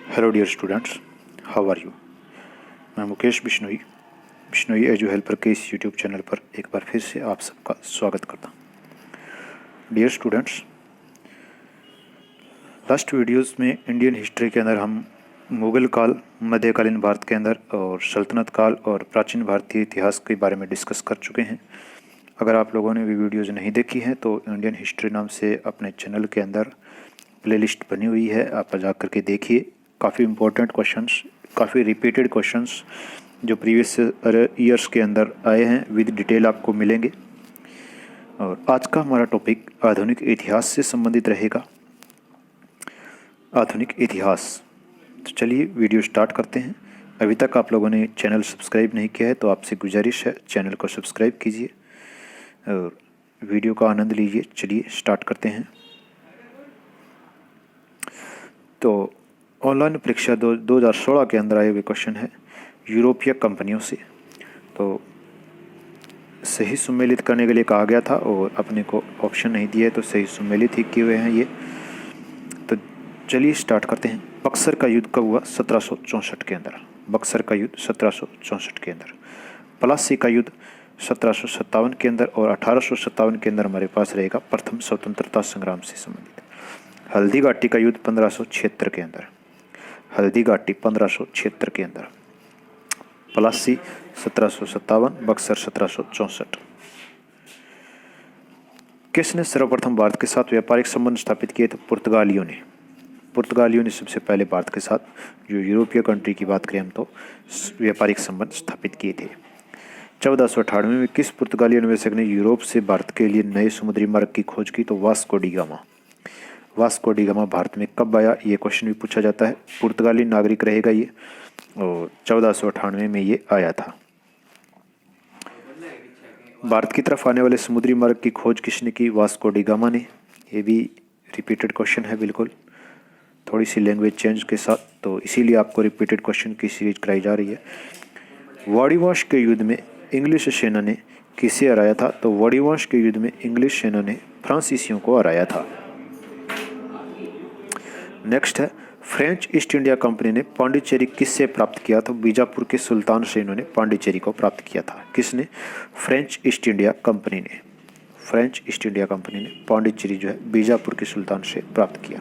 Hello dear students, how are you. मैं Mukesh Bishnoi edu helper के इस यूट्यूब चैनल पर एक बार फिर से आप सबका स्वागत करता हूँ। डियर स्टूडेंट्स, लास्ट वीडियोस में इंडियन हिस्ट्री के अंदर हम मुग़ल काल, मध्यकालीन भारत के अंदर और सल्तनत काल और प्राचीन भारतीय इतिहास के बारे में डिस्कस कर चुके हैं। अगर आप लोगों ने भी वीडियोज़ नहीं देखी हैं तो इंडियन हिस्ट्री नाम से अपने चैनल के अंदर प्लेलिस्ट बनी हुई है, आप जा कर के देखिए। काफ़ी इम्पोर्टेंट क्वेश्चंस, काफ़ी रिपीटेड क्वेश्चंस जो प्रीवियस ईयर्स के अंदर आए हैं विद डिटेल आपको मिलेंगे। और आज का हमारा टॉपिक आधुनिक इतिहास से संबंधित रहेगा। आधुनिक इतिहास। तो चलिए वीडियो स्टार्ट करते हैं। अभी तक आप लोगों ने चैनल सब्सक्राइब नहीं किया है तो आपसे गुजारिश है, चैनल को सब्सक्राइब कीजिए और वीडियो का आनंद लीजिए। चलिए स्टार्ट करते हैं। तो ऑनलाइन परीक्षा 2016 के अंदर आए हुए क्वेश्चन है यूरोपीय कंपनियों से। तो सही सुमेलित करने के लिए कहा गया था और अपने को ऑप्शन नहीं दिए तो सही सुमेलित ही किए हुए हैं ये। तो चलिए स्टार्ट करते हैं। बक्सर का युद्ध कब हुआ? 1764 के अंदर। बक्सर का युद्ध 1764 के अंदर। प्लासी का युद्ध 1757 के अंदर और 1857 के अंदर हमारे पास रहेगा प्रथम स्वतंत्रता संग्राम से संबंधित। हल्दी घाटी का युद्ध 1576 के अंदर। हल्दी घाटी 1576 के अंदर। प्लासी 1757, बक्सर 1764। किसने सर्वप्रथम भारत के साथ व्यापारिक संबंध स्थापित किए थे? पुर्तगालियों ने। पुर्तगालियों ने सबसे पहले भारत के साथ, जो यूरोपीय कंट्री की बात करें हम, तो व्यापारिक संबंध स्थापित किए थे। 1498 में किस पुर्तगाली अन्वेषक ने यूरोप से भारत के लिए नए समुद्री मार्ग की खोज की? तो Vasco D gamma. Vasco D gamma Bharat में कब आया? ये क्वेश्चन भी पूछा जाता है। पुर्तगाली नागरिक रहेगा ये और 1498 में ये आया था। भारत की तरफ आने वाले समुद्री मार्ग की खोज किसने की? वास्को डी गामा ने। ये भी रिपीटेड क्वेश्चन है, बिल्कुल थोड़ी सी लैंग्वेज चेंज के साथ, तो इसीलिए आपको रिपीटेड क्वेश्चन की सीरीज कराई जा रही है। वाड़ीवाश के युद्ध में इंग्लिश सेना ने किसे हराया था? तो वाड़ीवाश के युद्ध में इंग्लिश सेना ने फ्रांसीसियों को हराया था। नेक्स्ट है, फ्रेंच ईस्ट इंडिया कंपनी ने पांडिचेरी किससे प्राप्त किया? तो बीजापुर के सुल्तान से इन्होंने पांडिचेरी को प्राप्त किया था। किसने? फ्रेंच ईस्ट इंडिया कंपनी ने। फ्रेंच ईस्ट इंडिया कंपनी ने पांडिचेरी जो है बीजापुर के सुल्तान से प्राप्त किया।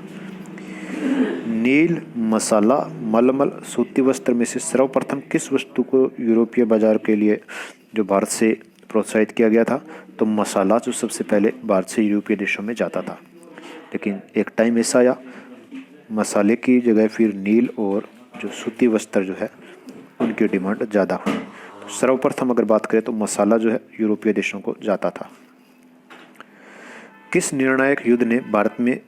नील, मसाला, मलमल, सूती वस्त्र में से सर्वप्रथम किस वस्तु को यूरोपीय बाजार के लिए जो भारत से प्रोत्साहित किया गया था? तो मसाला जो सबसे पहले भारत से यूरोपीय देशों में जाता था, लेकिन एक टाइम ऐसा आया मसाले की जगह फिर नील और जो सूती वस्त्र जो है उनकी डिमांड ज़्यादा हुई। तो सर्वप्रथम अगर बात करें तो मसाला जो है यूरोपीय देशों को जाता था। किस निर्णायक युद्ध ने भारत में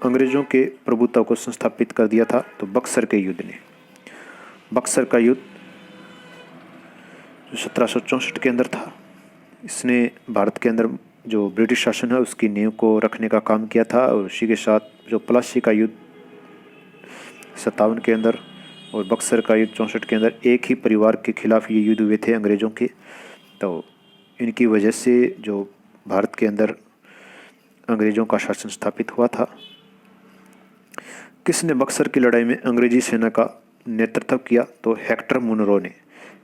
अंग्रेजों के प्रभुत्व को संस्थापित कर दिया था? तो बक्सर के युद्ध ने। बक्सर का युद्ध जो 1764 के अंदर था, इसने भारत के अंदर जो ब्रिटिश शासन है उसकी नींव को रखने का काम किया था। और उसी के साथ जो प्लासी का युद्ध 57 के अंदर और बक्सर का युद्ध 64 के अंदर, एक ही परिवार के खिलाफ ये युद्ध हुए थे अंग्रेज़ों के। तो इनकी वजह से जो भारत के अंदर अंग्रेज़ों का शासन स्थापित हुआ था। किसने बक्सर की लड़ाई में अंग्रेजी सेना का नेतृत्व किया? तो हेक्टर मुनरो ने।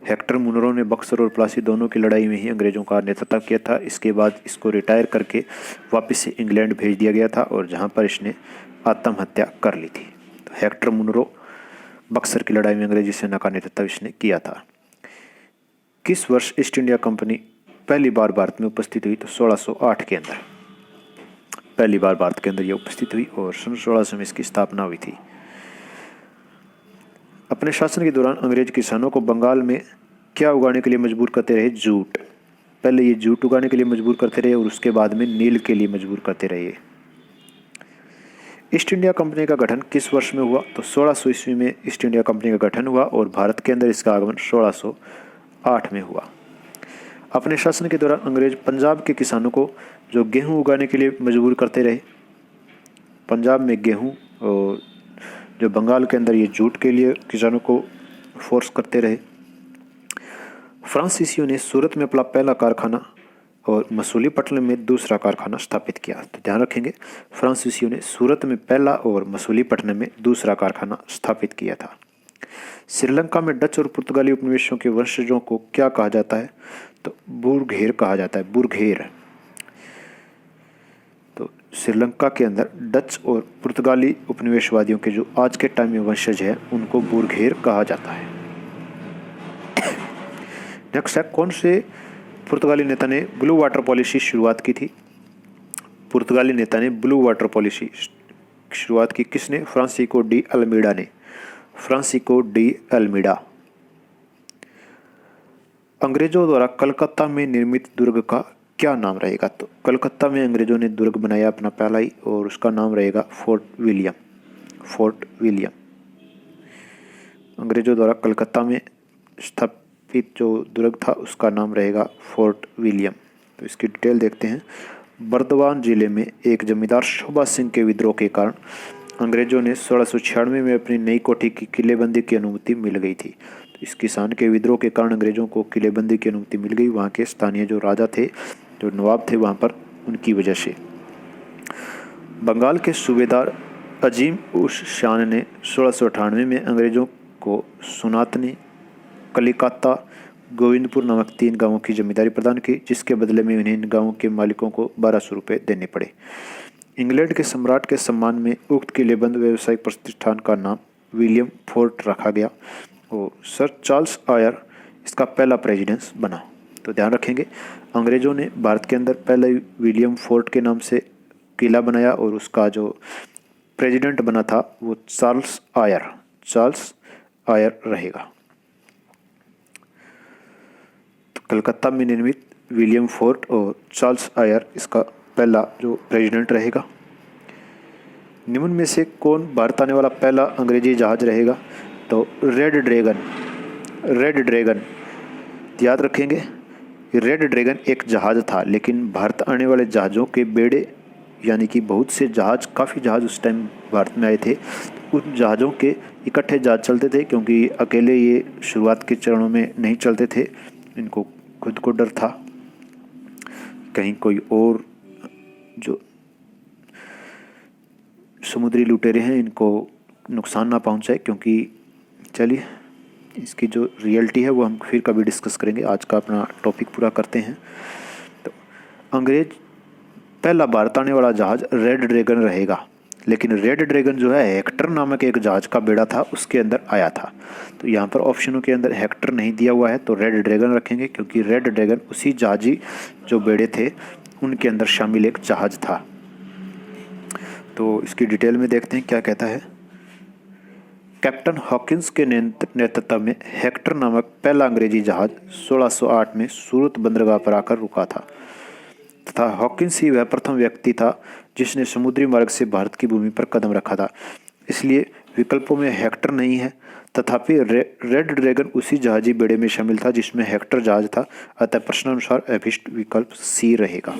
हेक्टर मुनरो ने बक्सर और प्लासी दोनों की लड़ाई में ही अंग्रेज़ों का नेतृत्व किया था। इसके बाद इसको रिटायर करके वापस से इंग्लैंड भेज दिया गया था और जहां पर इसने आत्महत्या कर ली थी। तो हेक्टर मुनरो, बक्सर की लड़ाई में अंग्रेजी सेना का नेतृत्व इसने किया था। किस वर्ष ईस्ट इंडिया कंपनी पहली बार भारत में उपस्थित हुई? तो 1608 के अंदर पहली बार भारत के अंदर यह उपस्थित हुई और सन 1600 में इसकी स्थापना हुई थी। अपने शासन के दौरान अंग्रेज किसानों को बंगाल में क्या उगाने के लिए मजबूर करते रहे? जूट। पहले ये जूट उगाने के लिए मजबूर करते रहे और उसके बाद में नील के लिए मजबूर करते रहे। ईस्ट इंडिया कंपनी का गठन किस वर्ष में हुआ? तो 1600 ईस्वी में ईस्ट इंडिया कंपनी का गठन हुआ और भारत के अंदर इसका आगमन 1608 में हुआ। अपने शासन के दौरान अंग्रेज पंजाब के किसानों को जो गेहूं उगाने के लिए मजबूर करते रहे। पंजाब में गेहूं और जो बंगाल के अंदर ये जूट के लिए किसानों को फोर्स करते रहे। फ्रांसीसियों ने सूरत में अपना पहला कारखाना और मसूलीपट्टनम में दूसरा कारखाना स्थापित किया। तो ध्यान रखेंगे, फ्रांसीसियों ने सूरत में पहला और मसूलीपट्टनम में दूसरा कारखाना स्थापित किया था। श्रीलंका में डच और पुर्तगाली उपनिवेशों के वंशजों को क्या कहा जाता है? तो बुरघेर कहा जाता है, बुरघेर। तो श्रीलंका के अंदर डच और पुर्तगाली उपनिवेशवादियों के जो आज के टाइम में वंशज है उनको बुरघेर कहा जाता है। नेक्स्ट है, कौन से पुर्तगाली नेता ने ब्लू वाटर पॉलिसी शुरुआत की थी? पुर्तगाली नेता ने ब्लू वाटर पॉलिसी शुरुआत की किसने? फ्रांसिस्को डी अल्मीडा ने। Francisco de Almeida. अंग्रेजों द्वारा कलकत्ता में निर्मित दुर्ग का क्या नाम रहेगा? तो कलकत्ता में अंग्रेजों ने दुर्ग बनाया अपना पहला ही, और उसका नाम रहेगा फोर्ट विलियम। Fort William. अंग्रेजों द्वारा कलकत्ता में स्थापित जो दुर्ग था उसका नाम रहेगा फोर्ट विलियम। तो इसकी डिटेल देखते हैं। बर्दवान जिले में एक जमींदार शोभा सिंह के विद्रोह के कारण अंग्रेजों ने 1696 में अपनी नई कोठी की किलेबंदी की अनुमति मिल गई थी। तो इस किसान के विद्रोह के कारण अंग्रेजों को किलेबंदी की अनुमति मिल गई। वहाँ के स्थानीय जो राजा थे, जो नवाब थे वहाँ पर, उनकी वजह से। बंगाल के सूबेदार अजीम उस शान ने 1698 में अंग्रेजों को सुनातनी, कलिकाता, गोविंदपुर नामक 3 गांवों की जमींदारी प्रदान की, जिसके बदले में उन्हें इन गांवों के मालिकों को 1200 रुपये देने पड़े। इंग्लैंड के सम्राट के सम्मान में उक्त किलेबंद व्यावसायिक प्रतिष्ठान का नाम विलियम फोर्ट रखा गया और सर चार्ल्स आयर इसका पहला प्रेसिडेंट बना। तो ध्यान रखेंगे, अंग्रेजों ने भारत के अंदर पहले विलियम फोर्ट के नाम से किला बनाया और उसका जो प्रेसिडेंट बना था वो चार्ल्स आयर रहेगा। तो कलकत्ता में निर्मित विलियम फोर्ट और चार्ल्स आयर इसका पहला जो प्रेसिडेंट रहेगा। निम्न में से कौन भारत आने वाला पहला अंग्रेजी जहाज रहेगा? तो रेड ड्रैगन। याद रखेंगे, रेड ड्रैगन एक जहाज था, लेकिन भारत आने वाले जहाज़ों के बेड़े यानी कि बहुत से जहाज, काफ़ी जहाज उस टाइम भारत में आए थे। उन जहाज़ों के इकट्ठे जहाज चलते थे, क्योंकि अकेले ये शुरुआत के चरणों में नहीं चलते थे। इनको खुद को डर था कहीं कोई और जो समुद्री लुटेरे हैं इनको नुकसान ना पहुंचाए। क्योंकि चलिए, इसकी जो रियलिटी है वो हम फिर कभी डिस्कस करेंगे। आज का अपना टॉपिक पूरा करते हैं। तो अंग्रेज पहला भारत आने वाला जहाज रेड ड्रैगन रहेगा, लेकिन रेड ड्रैगन जो है हेक्टर नामक एक जहाज का बेड़ा था, उसके अंदर आया था। तो यहाँ पर ऑप्शनों के अंदर हेक्टर नहीं दिया हुआ है, तो रेड ड्रैगन रखेंगे, क्योंकि रेड ड्रैगन उसी जहाजी जो बेड़े थे उनके अंदर शामिल एक जहाज था। तो इसकी डिटेल में देखते हैं क्या कहता है। कैप्टन हॉकिंस के नेतृत्व में हेक्टर नामक पहला अंग्रेजी जहाज 1608 में सूरत बंदरगाह पर आकर रुका था तथा हॉकिंस ही वह प्रथम व्यक्ति था जिसने समुद्री मार्ग से भारत की भूमि पर कदम रखा था। इसलिए विकल्पों में हेक्टर नहीं है, तथापि रेड ड्रैगन उसी जहाजी बेड़े में शामिल था जिसमें हेक्टर जहाज था। अतः प्रश्नानुसार अभिष्ट विकल्प सी रहेगा।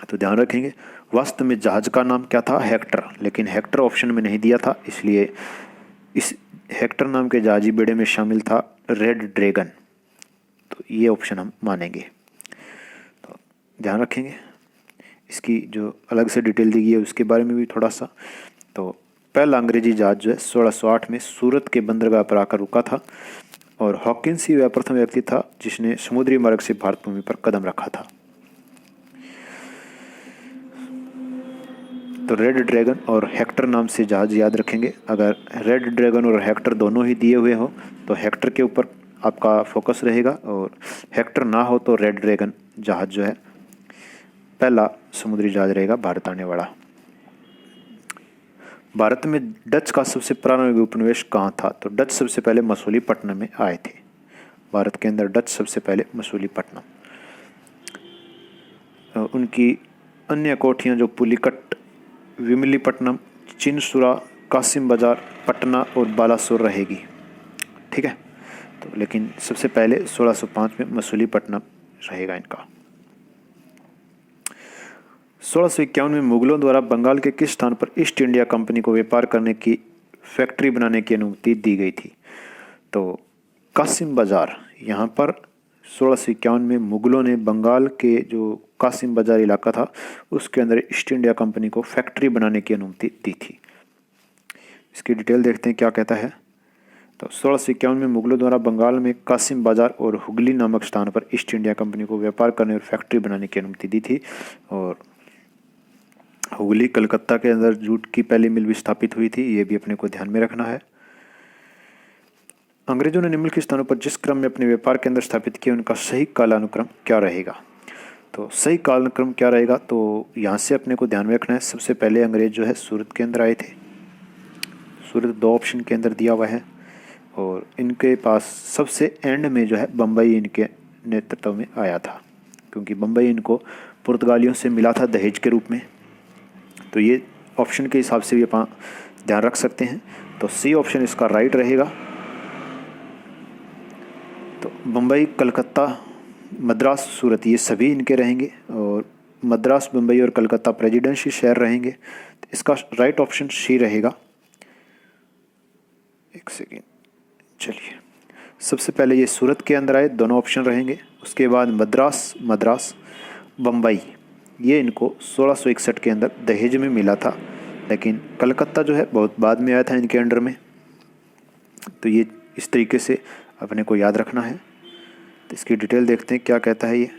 तो ध्यान रखेंगे, वास्तव में जहाज का नाम क्या था? हेक्टर, लेकिन हेक्टर ऑप्शन में नहीं दिया था, इसलिए इस हेक्टर नाम के जहाजी बेड़े में शामिल था रेड ड्रैगन। तो ये ऑप्शन हम मानेंगे। तो ध्यान रखेंगे, इसकी जो अलग से डिटेल दी गई है उसके बारे में भी थोड़ा सा। तो पहला अंग्रेजी जहाज जो है 1608 में सूरत के बंदरगाह पर आकर रुका था और हॉकिंस ही वह प्रथम व्यक्ति था जिसने समुद्री मार्ग से भारत भूमि पर कदम रखा था। तो रेड ड्रैगन और हेक्टर नाम से जहाज याद रखेंगे। अगर रेड ड्रैगन और हेक्टर दोनों ही दिए हुए हो तो हेक्टर के ऊपर आपका फोकस रहेगा, और हेक्टर ना हो तो रेड ड्रैगन जहाज जो है पहला समुद्री जहाज रहेगा भारत आने वाला। भारत में डच का सबसे पुराना उपनिवेश कहाँ था? तो डच सबसे पहले मसूलीपट्टनम में आए थे। भारत के अंदर डच सबसे पहले मसूलीपट्टनम। उनकी अन्य कोठियाँ जो पुलिकट, विमलीपट्टनम, चिनसुरा, कासिम बाजार, पटना और बालासोर रहेगी। ठीक है, तो लेकिन सबसे पहले 1605 में मसूलीपट्टनम रहेगा इनका। 1651 में मुगलों द्वारा बंगाल के किस स्थान पर ईस्ट इंडिया कंपनी को व्यापार करने की फैक्ट्री बनाने की अनुमति दी गई थी? तो कासिम बाजार, यहाँ पर 1651 में मुगलों ने बंगाल के जो कासिम बाजार इलाका था उसके अंदर ईस्ट इंडिया कंपनी को फैक्ट्री बनाने की अनुमति दी थी। इसकी डिटेल देखते हैं क्या कहता है। तो 1651 में मुगलों द्वारा बंगाल में कासिम बाजार और हुगली नामक स्थान पर ईस्ट इंडिया कंपनी को व्यापार करने और फैक्ट्री बनाने की अनुमति दी थी। और हुगली कलकत्ता के अंदर जूट की पहली मिल भी स्थापित हुई थी, ये भी अपने को ध्यान में रखना है। अंग्रेजों ने निम्नलिखित स्थानों पर जिस क्रम में अपने व्यापार केंद्र स्थापित किए उनका सही कालानुक्रम क्या रहेगा। तो सही कालानुक्रम क्या रहेगा, तो यहाँ से अपने को ध्यान में रखना है। सबसे पहले अंग्रेज जो है सूरत के अंदर आए थे। सूरत 2 ऑप्शन के अंदर दिया हुआ है। और इनके पास सबसे एंड में जो है बम्बई इनके नेतृत्व में आया था, क्योंकि बम्बई इनको पुर्तगालियों से मिला था दहेज के रूप में। तो ये ऑप्शन के हिसाब से भी आप ध्यान रख सकते हैं। तो सी ऑप्शन इसका राइट रहेगा। तो बम्बई, कलकत्ता, मद्रास, सूरत ये सभी इनके रहेंगे और मद्रास, बम्बई और कलकत्ता प्रेसिडेंसी शहर रहेंगे। तो इसका राइट ऑप्शन सी रहेगा। एक सेकेंड, चलिए सबसे पहले ये सूरत के अंदर आए, दोनों ऑप्शन रहेंगे। उसके बाद मद्रास, बम्बई ये इनको 1661 के अंदर दहेज में मिला था, लेकिन कलकत्ता जो है बहुत बाद में आया था इनके अंडर में। तो ये इस तरीके से अपने को याद रखना है। तो इसकी डिटेल देखते हैं क्या कहता है ये।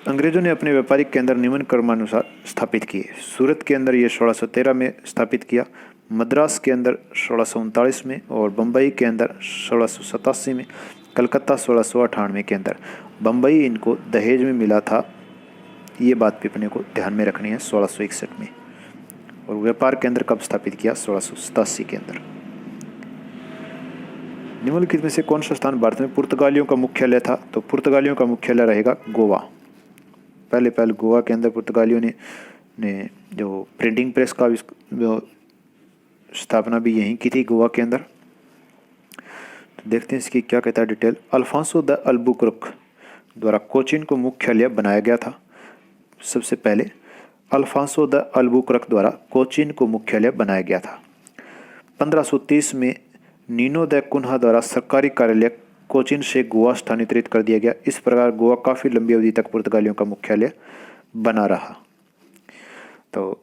अंग्रेजों ने अपने व्यापारिक केंद्र निम्न क्रमानुसार स्थापित किए। सूरत के अंदर ये 1613 में स्थापित किया, मद्रास के अंदर 1639 में और बम्बई के अंदर 1687 में, कलकत्ता 1698 के अंदर। बम्बई इनको दहेज में मिला था, ये बात भी अपने को ध्यान में रखनी है 1661 में। और व्यापार केंद्र कब स्थापित किया, 1687 के अंदर। निम्नलिखित में से कौन सा स्थान भारत में पुर्तगालियों का मुख्यालय था। तो पुर्तगालियों का मुख्यालय रहेगा गोवा। पहले गोवा के अंदर पुर्तगालियों ने जो प्रिंटिंग प्रेस का स्थापना भी यहीं की थी, गोवा के अंदर। तो देखते हैं इसकी क्या कहता है डिटेल। अल्फांसो द अल्बुकर्क द्वारा कोचीन को मुख्यालय बनाया गया था। सबसे पहले अल्फांसो द अल्बुकर्क द्वारा कोचीन को मुख्यालय बनाया गया था। 1530 में नीनो द कुन्हा द्वारा सरकारी कार्यालय कोचीन से गोवा स्थानांतरित कर दिया गया। इस प्रकार गोवा काफ़ी लंबी अवधि तक पुर्तगालियों का मुख्यालय बना रहा। तो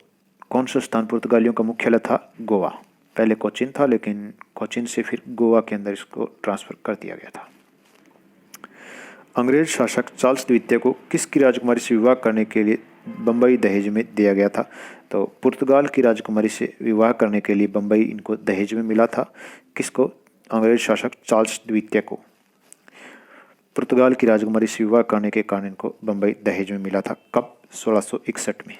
कौन सा स्थान पुर्तगालियों का मुख्यालय था, गोवा। पहले कोचीन था, लेकिन कोचीन से फिर गोवा के अंदर इसको ट्रांसफ़र कर दिया गया था। अंग्रेज शासक चार्ल्स द्वितीय को किसकी राजकुमारी से विवाह करने के लिए बम्बई दहेज में दिया गया था। तो पुर्तगाल की राजकुमारी से विवाह करने के लिए बम्बई इनको दहेज में मिला था। किसको, अंग्रेज शासक चार्ल्स द्वितीय को पुर्तगाल की राजकुमारी से विवाह करने के कारण इनको बम्बई दहेज में मिला था। कब, 1661 में।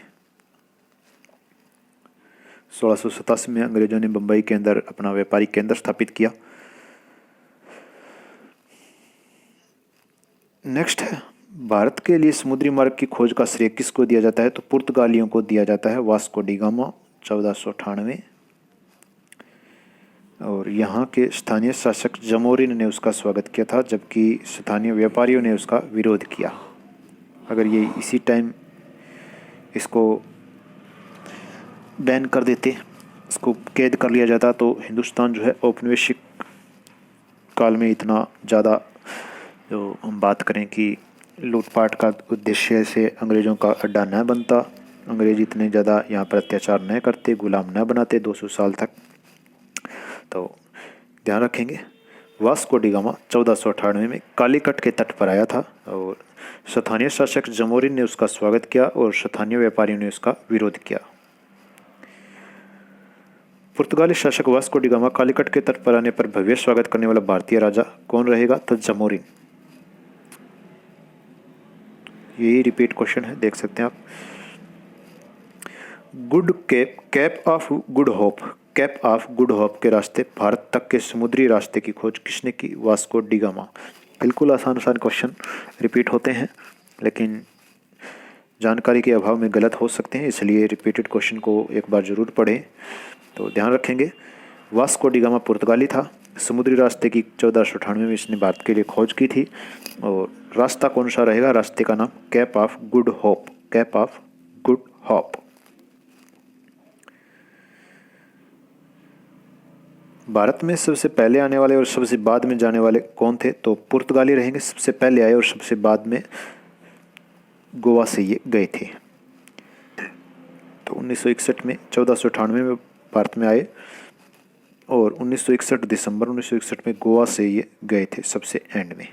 1687 में अंग्रेजों ने बम्बई के अंदर अपना व्यापारिक केंद्र स्थापित किया। नेक्स्ट है, भारत के लिए समुद्री मार्ग की खोज का श्रेय किसको दिया जाता है। तो पुर्तगालियों को दिया जाता है, वास्को डी गामा 1498। और यहाँ के स्थानीय शासक जमोरिन ने उसका स्वागत किया था, जबकि स्थानीय व्यापारियों ने उसका विरोध किया। अगर ये इसी टाइम इसको बैन कर देते, इसको कैद कर लिया जाता, तो हिंदुस्तान जो है औपनिवेशिक काल में इतना ज़्यादा, जो हम बात करें कि लूटपाट का उद्देश्य से अंग्रेज़ों का अड्डा न बनता, अंग्रेज इतने ज़्यादा यहाँ पर अत्याचार न करते, गुलाम न बनाते 200 साल तक। तो ध्यान रखेंगे, वास्को डी गामा 1498 में कालीकट के तट पर आया था और स्थानीय शासक जमोरिन ने उसका स्वागत किया और स्थानीय व्यापारियों ने उसका विरोध किया। पुर्तगाली शासक वास्को डी गामा कालीकट के तट पर आने पर भव्य स्वागत करने वाला भारतीय राजा कौन रहेगा। तो जमोरिन। यही रिपीट क्वेश्चन है, देख सकते हैं आप। Good cap of good hope, cap of good hope के रास्ते भारत तक के समुद्री रास्ते की खोज किसने की। Vasco D gamma. बिल्कुल आसान क्वेश्चन रिपीट होते हैं, लेकिन जानकारी के अभाव में गलत हो सकते हैं, इसलिए रिपीटेड क्वेश्चन को एक बार ज़रूर पढ़ें। तो ध्यान रखेंगे, वास्को डी गामा पुर्तगाली था। समुद्री रास्ते की 1498 में इसने भारत के लिए खोज की थी। और रास्ता कौन सा रहेगा, रास्ते का नाम cap of good hope, cap of good hope. Bharat में सबसे पहले आने वाले और सबसे बाद में जाने वाले कौन थे? तो पुर्तगाली रहेंगे, सबसे पहले आए और सबसे बाद में गोवा से ये गए थे। तो 1961 में 1498 में भारत में आए और 1961 दिसंबर 1961 में गोवा से ये गए थे सबसे एंड में।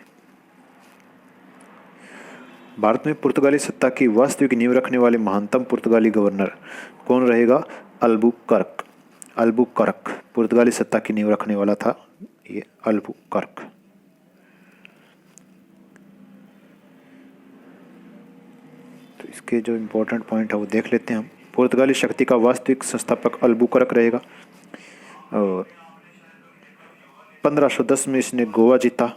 भारत में पुर्तगाली सत्ता की वास्तविक नींव रखने वाले महानतम पुर्तगाली गवर्नर कौन रहेगा? अल्बुकर्क। अल्बुकर्क पुर्तगाली सत्ता की नींव रखने वाला था ये अल्बुकर्क। तो इसके जो इम्पोर्टेंट पॉइंट है वो देख लेते हैं हम। पुर्तगाली शक्ति का वास्तविक संस्थापक अल्बुकर्क रहेगा और 1510 में इसने गोवा जीता।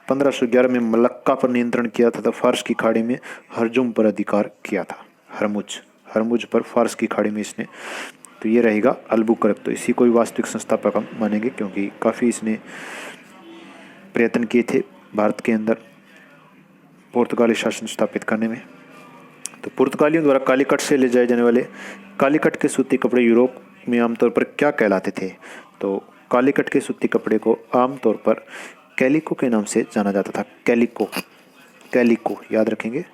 1511 में मलक्का पर नियंत्रण किया तथा फारस की खाड़ी में हरजुम पर अधिकार किया था। हरमुज पर फारस की खाड़ी में इसने, तो ये रहेगा अल्बुकर्क। तो इसी को ही वास्तविक संस्थापक हम मानेंगे क्योंकि काफ़ी इसने प्रयत्न किए थे भारत के अंदर पुर्तगाली शासन स्थापित करने में। तो पुर्तगालियों द्वारा कालीकट से ले जाए जाने वाले कालीकट के सूती कपड़े यूरोप में आमतौर पर क्या कहलाते थे? तो कालीकट के सूती कपड़े को आमतौर पर कैलिको के नाम से जाना जाता था। कैलिको याद रखेंगे।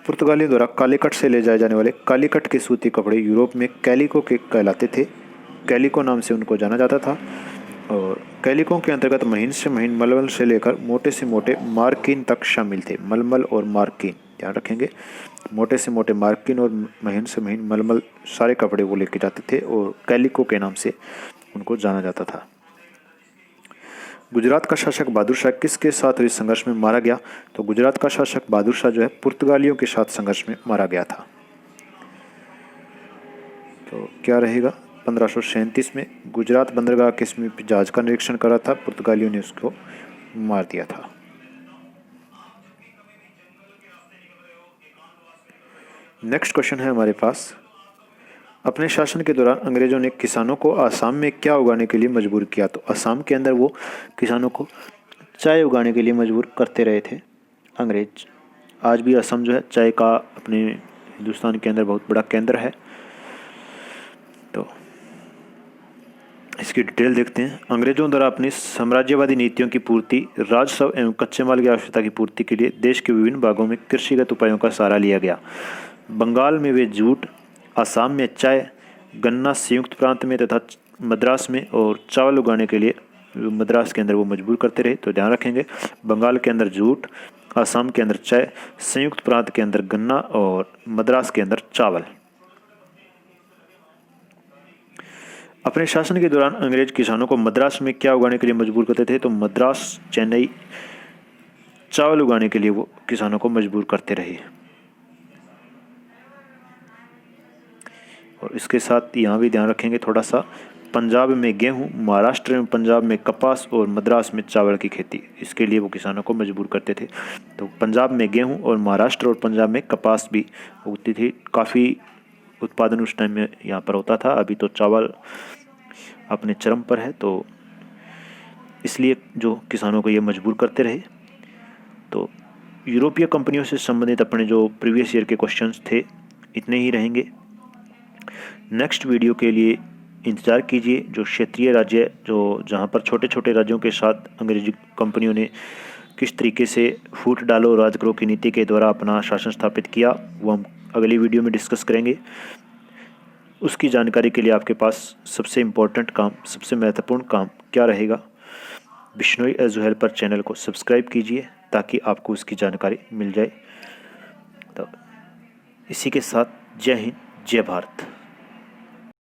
पुर्तगालियों द्वारा कालीकट से ले जाए जाने वाले कालीकट के सूती कपड़े यूरोप में कैलिको के कहलाते थे। कैलिको नाम से उनको जाना जाता था और कैलिको के अंतर्गत महीन से महीन मलमल से लेकर मोटे से मोटे मार्किन तक शामिल थे। मलमल और मार्किन ध्यान रखेंगे। मोटे से मोटे मार्किन और महीन से महीन मलमल सारे कपड़े वो लेके जाते थे और कैलिको के नाम से उनको जाना जाता था। गुजरात का शासक बहादुर शाह किसके साथ हुए संघर्ष में मारा गया? तो गुजरात का शासक बहादुर शाह जो है पुर्तगालियों के साथ संघर्ष में मारा गया था। तो क्या रहेगा? 1537 में गुजरात बंदरगाह के समीप जहाज का निरीक्षण करा था, पुर्तगालियों ने उसको मार दिया था। नेक्स्ट क्वेश्चन है हमारे पास, अपने शासन के दौरान अंग्रेजों ने किसानों को आसाम में क्या उगाने के लिए मजबूर किया? तो असम के अंदर वो किसानों को चाय उगाने के लिए मजबूर करते रहे थे अंग्रेज। आज भी असम जो है चाय का अपने हिंदुस्तान के अंदर बहुत बड़ा केंद्र है। तो इसकी डिटेल देखते हैं। अंग्रेजों द्वारा अपनी साम्राज्यवादी नीतियों की पूर्ति, राजस्व एवं कच्चे माल की आवश्यकता की पूर्ति के लिए देश के विभिन्न भागों में कृषिगत उपायों का सहारा लिया गया। बंगाल में वे जूट, असम में चाय, गन्ना संयुक्त प्रांत में तथा मद्रास में और चावल उगाने के लिए मद्रास के अंदर वो मजबूर करते रहे। तो ध्यान रखेंगे, बंगाल के अंदर जूट, असम के अंदर चाय, संयुक्त प्रांत के अंदर गन्ना और मद्रास के अंदर चावल। अपने शासन के दौरान अंग्रेज किसानों को मद्रास में क्या उगाने के लिए मजबूर करते थे? तो मद्रास, चेन्नई चावल उगाने के लिए वो किसानों को मजबूर करते रहे। और इसके साथ यहाँ भी ध्यान रखेंगे थोड़ा सा, पंजाब में गेहूँ, महाराष्ट्र में पंजाब में कपास और मद्रास में चावल की खेती, इसके लिए वो किसानों को मजबूर करते थे। तो पंजाब में गेहूँ और महाराष्ट्र और पंजाब में कपास भी उगती थी। काफ़ी उत्पादन उस टाइम में यहाँ पर होता था। अभी तो चावल अपने चरम पर है, तो इसलिए जो किसानों को ये मजबूर करते रहे। तो यूरोपीय कंपनियों से संबंधित अपने जो प्रीवियस ईयर के क्वेश्चंस थे इतने ही रहेंगे। नेक्स्ट वीडियो के लिए इंतज़ार कीजिए। जो क्षेत्रीय राज्य, जो जहाँ पर छोटे छोटे राज्यों के साथ अंग्रेजी कंपनियों ने किस तरीके से फूट डालो राज करो की नीति के द्वारा अपना शासन स्थापित किया, वो हम अगली वीडियो में डिस्कस करेंगे। उसकी जानकारी के लिए आपके पास सबसे इम्पोर्टेंट काम, सबसे महत्वपूर्ण काम क्या रहेगा? बिश्नोई एजुहेल पर चैनल को सब्सक्राइब कीजिए ताकि आपको उसकी जानकारी मिल जाए। तो इसी के साथ जय हिंद, जय भारत।